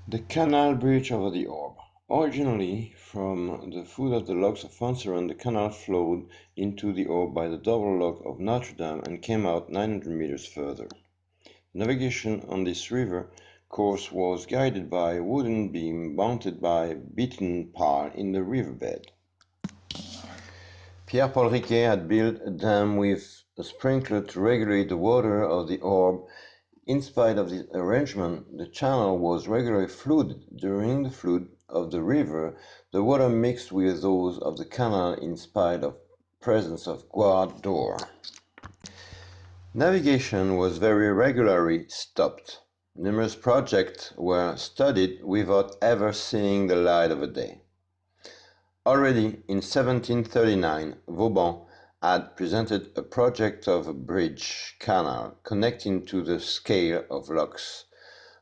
The canal bridge over the Orbe. Originally, from the foot of the locks of Fonceran, the canal flowed into the Orbe by the double lock of Notre Dame and came out 900 meters further. Navigation on this river course was guided by a wooden beam mounted by a beaten pile in the riverbed. Pierre-Paul Riquet had built a dam with a sprinkler to regulate the water of the Orbe. In spite of this arrangement, the channel was regularly flooded. During the flood of the river, the water mixed with those of the canal in spite of presence of guard d'or. Navigation was very regularly stopped. Numerous projects were studied without ever seeing the light of day. Already in 1739, Vauban had presented a project of a bridge canal connecting to the scale of locks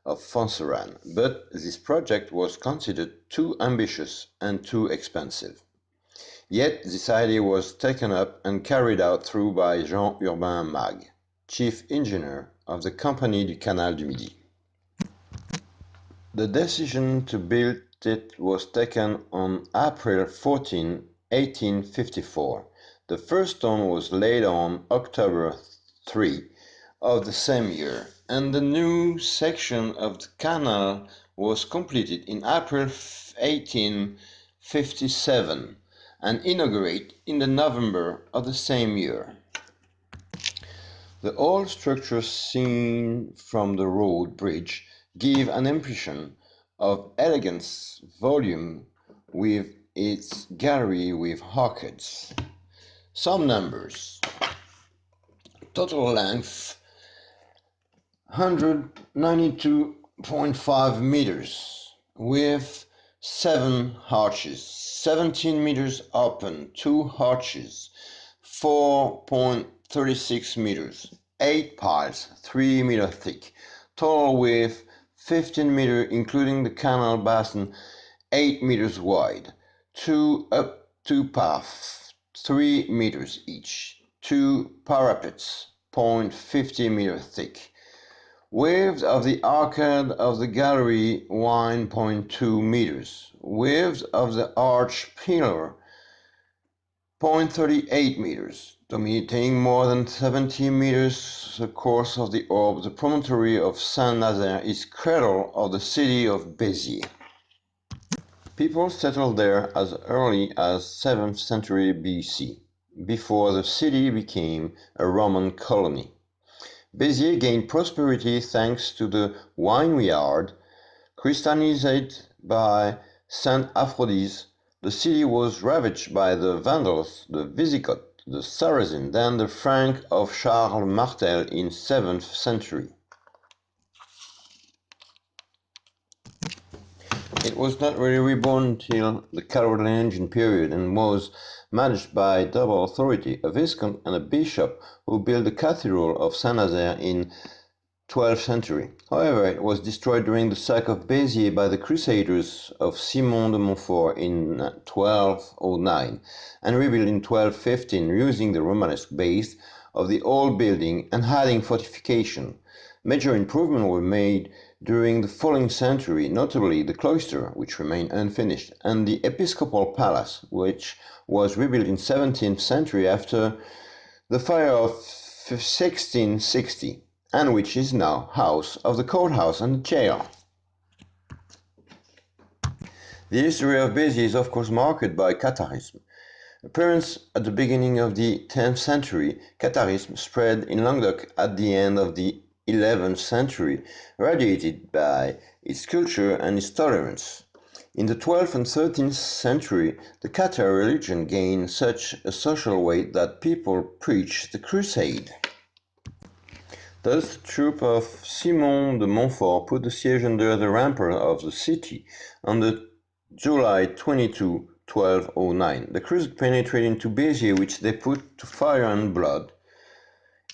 of Fonceran, but this project was considered too ambitious and too expensive. Yet this idea was taken up and carried out through by Jean Urbain Mague, chief engineer of the Compagnie du Canal du Midi. The decision to build it was taken on April 14, 1854. The first stone was laid on October 3 of the same year, and the new section of the canal was completed in April 1857 and inaugurated in the November of the same year. The old structures seen from the road bridge give an impression of elegance, volume, with its gallery with arcades. Some numbers. Total length 192.5 meters with 7 arches, 17 meters open, 2 arches, 4.36 meters, 8 piles, 3 meters thick, total width 15 meters including the canal basin, 8 meters wide, 2 paths, 3 meters each, 2 parapets, 0.50 meters thick. Width of the arcade of the gallery 1.2 meters. Width of the arch pillar 0.38 meters. Dominating more than 70 meters the course of the Orbe, the promontory of Saint-Nazaire is cradle of the city of Béziers. People settled there as early as 7th century BC, before the city became a Roman colony. Béziers gained prosperity thanks to the vineyard. Christianized by Saint Aphrodite, the city was ravaged by the Vandals, the Visigoths, the Saracens, then the Franks of Charles Martel in 7th century. It was not really reborn until the Carolingian period and was managed by double authority, a viscount and a bishop who built the cathedral of Saint-Nazaire in 12th century. However, it was destroyed during the sack of Béziers by the Crusaders of Simon de Montfort in 1209 and rebuilt in 1215 using the Romanesque base of the old building and adding fortification. Major improvements were made during the following century, notably the cloister, which remained unfinished, and the episcopal palace, which was rebuilt in 17th century after the fire of 1660, and which is now house of the courthouse and the jail. The history of Béziers is of course marked by Catharism. Appearance at the beginning of the 10th century, Catharism spread in Languedoc at the end of the 11th century, radiated by its culture and its tolerance. In the 12th and 13th century, the Cathar religion gained such a social weight that people preached the crusade. Thus, the troop of Simon de Montfort put the siege under the rampart of the city on the July 22, 1209. The Crusades penetrated into Béziers, which they put to fire and blood.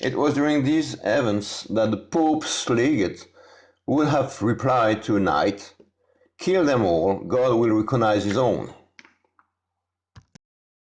It was during these events that the Pope's legate would have replied to a knight, "Kill them all, God will recognize his own."